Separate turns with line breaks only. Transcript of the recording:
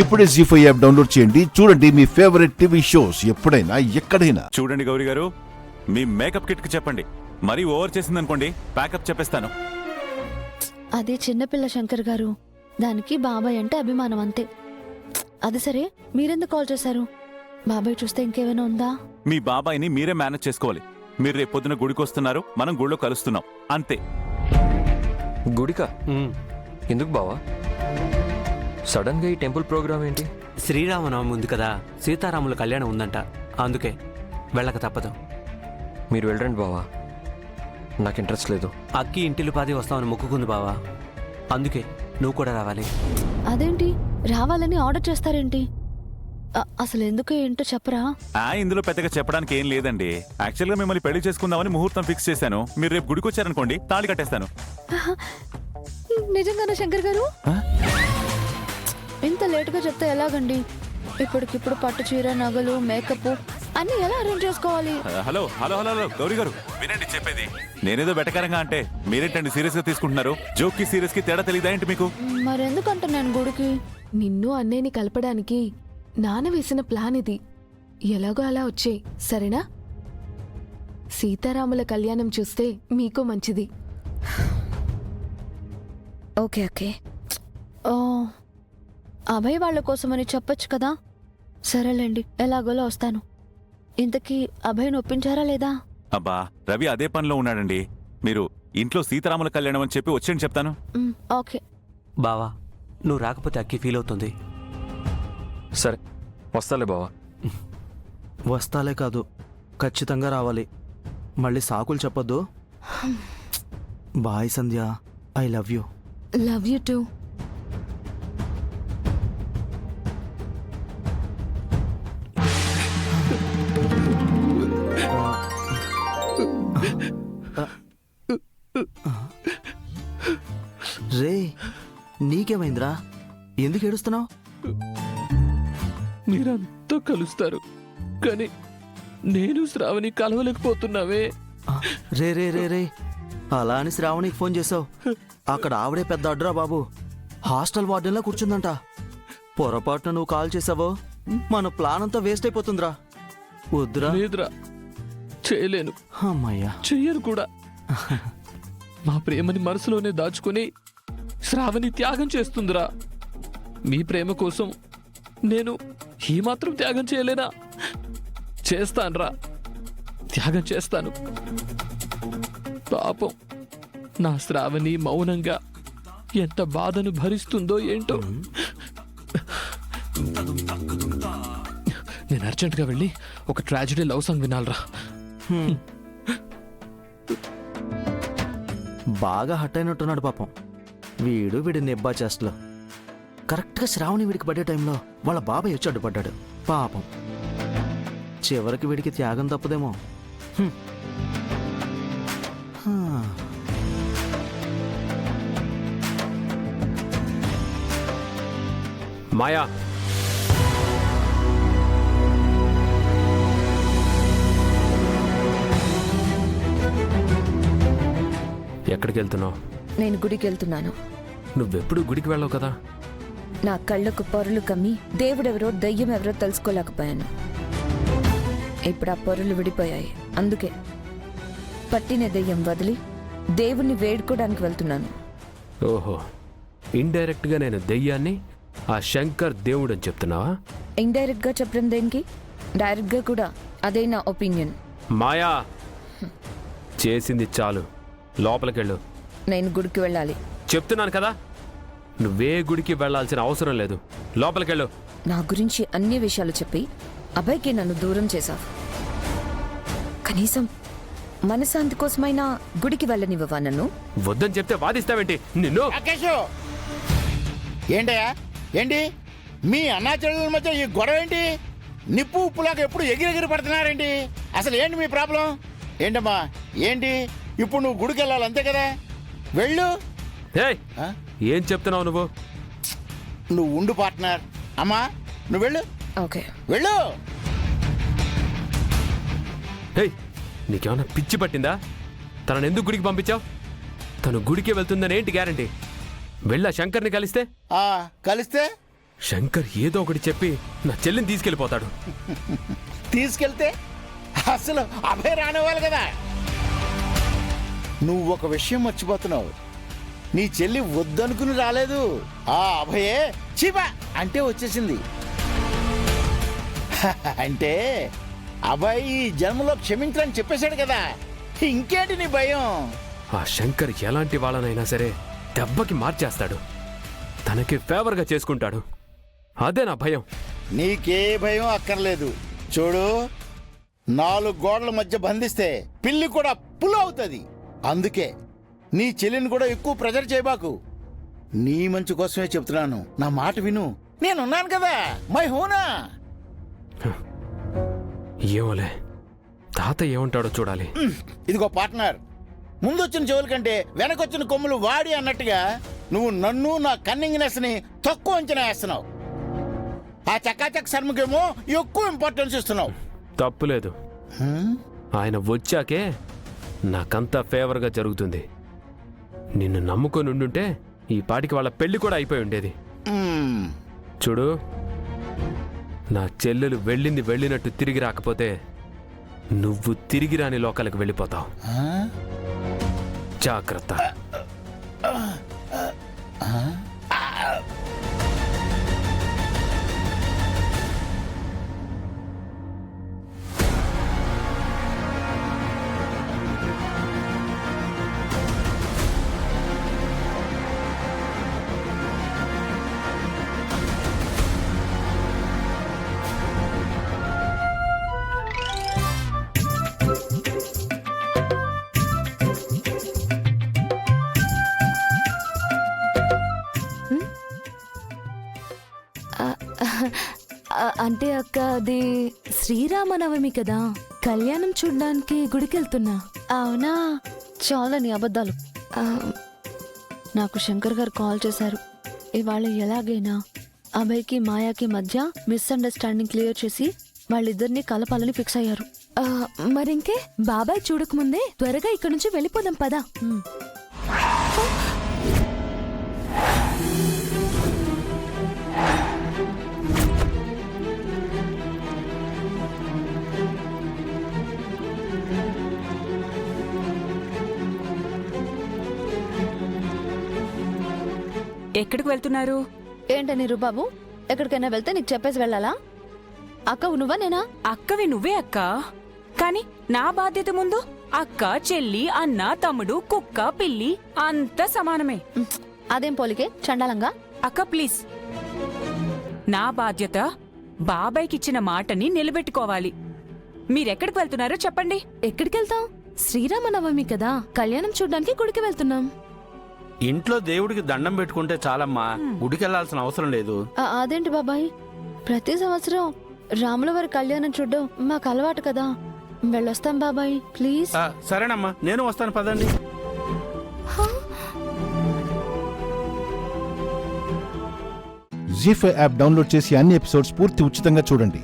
ఇప్పుడే జీ5 app download చేయండి. చూడండి మీ ఫేవరెట్ టీవీ షోస్ ఎప్పుడైనా ఎక్కడైనా.
చూడండి గౌరీ గారు, మీ మేకప్ కిట్ కి చెప్పండి, మరీ ఓవర్ చేసిందనుకోండి ప్యాకప్ చెప్పేస్తాను.
అదే చిన్నపిల్ల శంకర్ గారు, దానికి బాబాయ్ అంటే అభిమానం అంతే. అది సరే, మీరెందుకు కాల్ చేశారు? బాబాయ్ చూస్తే ఇంకేమైనా ఉందా?
మీ బాబాయిని మీరే మేనేజ్ చేసుకోవాలి. మీరు రేపు పొద్దున గుడికి వస్తున్నారు, మనం గుడిలో కలుస్తున్నాం, అంతే.
గుడికా? ఎందుకు బావా? సడన్ గా ఈ టెంపుల్ ప్రోగ్రామ్ ఏంటి?
శ్రీరామనవమి ఉంది కదా, సీతారాముల కళ్యాణం ఉందంట, అందుకే వెళ్ళక తప్పదు.
మీరు వెళ్ళండి బావా, నాకు ఇంట్రెస్ట్ లేదు.
అక్కి ఇంటిల్లి పాది వస్తామని మొక్కుకుంది బావా, అందుకే నువ్వు కూడా రావాలి.
అదేంటి రావాలని ఆర్డర్ చేస్తారేంటి? అసలు ఎందుకు ఏంటో చెప్పరా?
ఇందులో పెద్దగా చెప్పడానికి ఏం లేదండి. యాక్చువల్ గా మిమ్మల్ని పెళ్లి చేసుకుందామని ముహూర్తం ఫిక్స్ చేశాను. మీరు రేపు గుడికి వచ్చారనుకోండి, తాళి కట్టేస్తాను.
నిజంగానా శంకర్ గారు? ఇంత లేటుగా చెప్తే ఎలాగండి? ఇప్పటికిప్పుడు పట్టు చీర, నగలు, మేకప్ అన్ని ఎలా అరేంజ్ చేసుకోవాలి?
Hello hello hello hello Gauri గారు, వినండి చెప్పేది. నేనేదో వెటకారంగా అంటే మీరేంటండి సీరియస్ గా తీసుకుంటున్నారు? జోక్ కి సీరియస్ కి తేడా తెలియదా ఏంటి మీకు?
మరెందుకంటే నేను గుడికి
నిన్ను అన్నేని కలపడానికి నాన్న వేసిన ప్లాన్ ఇది. ఎలాగో అలా వచ్చేయ్, సరేనా? సీతారాముల కళ్యాణం చూస్తే మీకు మంచిది.
Okay okay. ఓ, అభయ్ వాళ్ళ కోసమని చెప్పొచ్చు కదా. సరేలేండి, ఎలాగోలా వస్తాను. ఇంతకీ అభయ్ని ఒప్పించారా లేదా?
అబ్బా, రవి అదే పనిలో ఉన్నాడండి. మీరు ఇంట్లో సీతారాముల కళ్యాణం అని చెప్పి వచ్చేయండి, చెప్తాను.
ఓకే
బావా, నువ్వు రాకపోతే అక్కి ఫీల్ అవుతుంది.
సరే వస్తాలే బావా.
వస్తాలే కాదు, ఖచ్చితంగా రావాలి. మళ్ళీ సాకులు చెప్పొద్దు. Bye Sandhya, I love you.
Love you too.
రే, నీకేమైందిరా? ఎందుకు ఏడుస్తున్నావు?
మీరంతా కలుస్తారు, కానీ నేను శ్రావణి కలవలేకపోతున్నావే.
రే రే రే రే అలా అని శ్రావణికి ఫోన్ చేసావు. అక్కడ ఆవిడే పెద్ద అడ్రా బాబు. హాస్టల్ వార్డెన్లా కూర్చుందంట. పొరపాటున నువ్వు కాల్ చేసావో మన ప్లాన్ అంతా వేస్ట్ అయిపోతుందిరా. వద్దురా.
లేదురా, చేయలేను.
అమ్మయ్యా,
చెయ్యను కూడా. మా ప్రేమని మనసులోనే దాచుకుని శ్రావణి త్యాగం చేస్తుందిరా. మీ ప్రేమ కోసం నేను ఈ మాత్రం త్యాగం చేయలేనా? చేస్తానురా, త్యాగం చేస్తాను. పాపం నా శ్రావణి మౌనంగా ఎంత బాధను భరిస్తుందో ఏంటో. నేను అర్జెంటుగా వెళ్ళి ఒక ట్రాజడీ లవ్ సాంగ్ వినాలరా.
బాగా హట్ అయినట్టున్నాడు పాపం. వీడి నెబ్బా చేస్తలో కరెక్ట్గా శ్రావణి వీడికి పడే టైంలో వాళ్ళ బాబాయ్ వచ్చి అడ్డుపడ్డాడు పాపం. చివరికి వీడికి త్యాగం తప్పదేమో.
మాయా, ఎక్కడికి వెళ్తున్నావు?
నేను గుడికి వెళ్తున్నాను.
నువ్వెప్పుడు గుడికి వెళ్ళవు కదా.
నా కళ్ళకు పొరలు కమ్మి దేవుడెవరో దయ్యం ఎవరో తెలుసుకోలేకపోయాను. ఇప్పుడు ఆ పొరలు విడిపోయాయి. అందుకే పట్టిన దయ్యం వదిలి దేవుణ్ణి వేడుకోవడానికి వెళ్తున్నాను.
ఓహో, ఇండైరెక్ట్ గా నేను దెయ్యాన్ని, ఆ శంకర్ దేవుడు అని చెప్తున్నావా?
ఇండైరెక్ట్ గా చెప్పడం దేనికి, డైరెక్ట్ గా కూడా అదే నా ఒపీనియన్.
మాయా, చేసింది చాలు, లోపలికెళ్ళు.
నేను గుడికి వెళ్ళాలి.
చెప్తున్నాను కదా, నువ్వే గుడికి వెళ్లాల్సిన అవసరం లేదు, లోపలికెళ్ళు.
నా గురించి అన్ని విషయాలు చెప్పి అభయ్కి నన్ను దూరం చేశావు. కనీసం మనశాంతి కోసమైనా గుడికి వెళ్ళనివ్వవా నన్ను?
వద్దని చెప్తే వాదిస్తావేంటి? నిన్ను
ఏంటయ్యా, ఏంటి మీ అన్నా చెల్లెల మధ్య ఈ గొడవ ఏంటి? నిప్పు ఉప్పులాగా ఎప్పుడు ఎగిరెగిరి పడుతున్నారేంటి? అసలు ఏంటి మీ ప్రాబ్లం? ఏంటమ్మా ఏంటి? ఇప్పుడు నువ్వు గుడికి వెళ్ళాలి అంతే కదా, వెళ్ళు.
ఏం చెప్తున్నావు నువ్వు?
నువ్వు ఉండు పార్ట్నర్. అమ్మా నువ్వు వెళ్ళు.
ఓకే
వెళ్ళు.
నీకేమన్నా పిచ్చి పట్టిందా? తనను ఎందుకు గుడికి పంపించావు? తను గుడికి వెళ్తుందని ఏంటి గ్యారంటీ? వెళ్ళా శంకర్ని కలిస్తే?
కలిస్తే
శంకర్ ఏదో ఒకటి చెప్పి నా చెల్లిని తీసుకెళ్ళిపోతాడు.
తీసుకెళ్తే అసలు అభయ్ రానివ్వాలి కదా. నువ్వు ఒక విషయం మర్చిపోతున్నావు. నీ చెల్లి వద్దనుకుని రాలేదు, ఆ అభయే చీపా అంటే వచ్చేసింది. అంటే అభయ్ ఈ జన్మలో క్షమించని చెప్పేశాడు కదా, ఇంకేంటి నీ భయం?
ఆ శంకర్ ఎలాంటి వాళ్ళనైనా సరే దెబ్బకి మార్చేస్తాడు, తనకి ఫేవర్గా చేసుకుంటాడు. అదే నా భయం.
నీకే భయం అక్కర్లేదు. చూడు, 4 గోడల మధ్య బంధిస్తే పిల్లి కూడా పుల్ అవుతుంది. అందుకే నీ చెల్లిని కూడా ఎక్కువ ప్రెజర్ చేయబాకు. నీ మంచి కోసమే చెప్తున్నాను, నా మాట విను. నేనున్నాను కదా, మై హోనా.
ఏమోలే, తాత ఏమంటాడో చూడాలి.
ఇదిగో పార్ట్నర్, ముందొచ్చిన చెవుల కంటే వెనకొచ్చిన కొమ్ములు వాడి అన్నట్టుగా నువ్వు నన్ను, నా కన్నింగ్నెస్ ని తక్కువ అంచనా వేస్తున్నావు. ఆ చకాచక్ శర్మకేమో ఎక్కువ ఇంపార్టెన్స్ ఇస్తున్నావు.
తప్పులేదు, ఆయన వచ్చాకే నాకంతా ఫేవర్గా జరుగుతుంది. నిన్ను నమ్ముకొని ఉండుంటే ఈ పాటికి వాళ్ళ పెళ్లి కూడా అయిపోయి ఉండేది. చూడు, నా చెల్లెలు వెళ్ళింది వెళ్ళినట్టు తిరిగి రాకపోతే నువ్వు తిరిగి రాని లోకాలకు వెళ్ళిపోతావు. జాగ్రత్త.
అంటే అక్క, అది శ్రీరామనవమి కదా, కళ్యాణం చూడ్డానికి గుడికెళ్తున్నా.
అవునా, చాలని అబద్ధాలు. నాకు శంకర్ గారు కాల్ చేశారు. ఇవాళ ఎలాగైనా అభయ్కి మాయాకి మధ్య మిస్అండర్స్టాండింగ్ క్లియర్ చేసి వాళ్ళిద్దరినీ కలపాలని ఫిక్స్ అయ్యారు.
మరింకే, బాబాయ్ చూడకముందే త్వరగా ఇక్కడి నుంచి వెళ్ళిపోదాం పదా.
ఎక్కడికి వెళ్తున్నారు?
ఏంటని బాబు, ఎక్కడికైనా వెళ్తే నీకు చెప్పేసి వెళ్ళాలా? అక్క నువ్వా నేనా?
అక్కవి నువ్వే అక్క, కానీ నా బాధ్యత ముందు అక్క, చెల్లి, అన్న, తమ్ముడు, కుక్క, పిల్లి అంత సమానమే.
అదేం పోలికే చండాలంగా.
అక్క ప్లీజ్, నా బాధ్యత బాబాయ్కిచ్చిన మాటని నిలబెట్టుకోవాలి. మీరెక్కడికి వెళ్తున్నారో చెప్పండి.
ఎక్కడికెళ్తాం? శ్రీరామనవమి కదా, కళ్యాణం చూడ్డానికి గుడికి వెళ్తున్నాం.
ఇంట్లో దేవుడికి దండం పెట్టుకుంటే చాలమ్మా, గుడికెళ్లాల్సిన అవసరం లేదు.
అదేంటి బాబాయ్, ప్రతి సంవత్సరం రాముల వారి కళ్యాణం చూడ్డం మాకు అలవాటు కదా. వెళ్ళొస్తాం బాబాయ్, ప్లీజ్.
సరేనమ్మా, నేను వస్తాను, పదండి.
జీ5 యాప్ డౌన్లోడ్ చేసి అన్ని ఎపిసోడ్స్ పూర్తి ఉచితంగా చూడండి.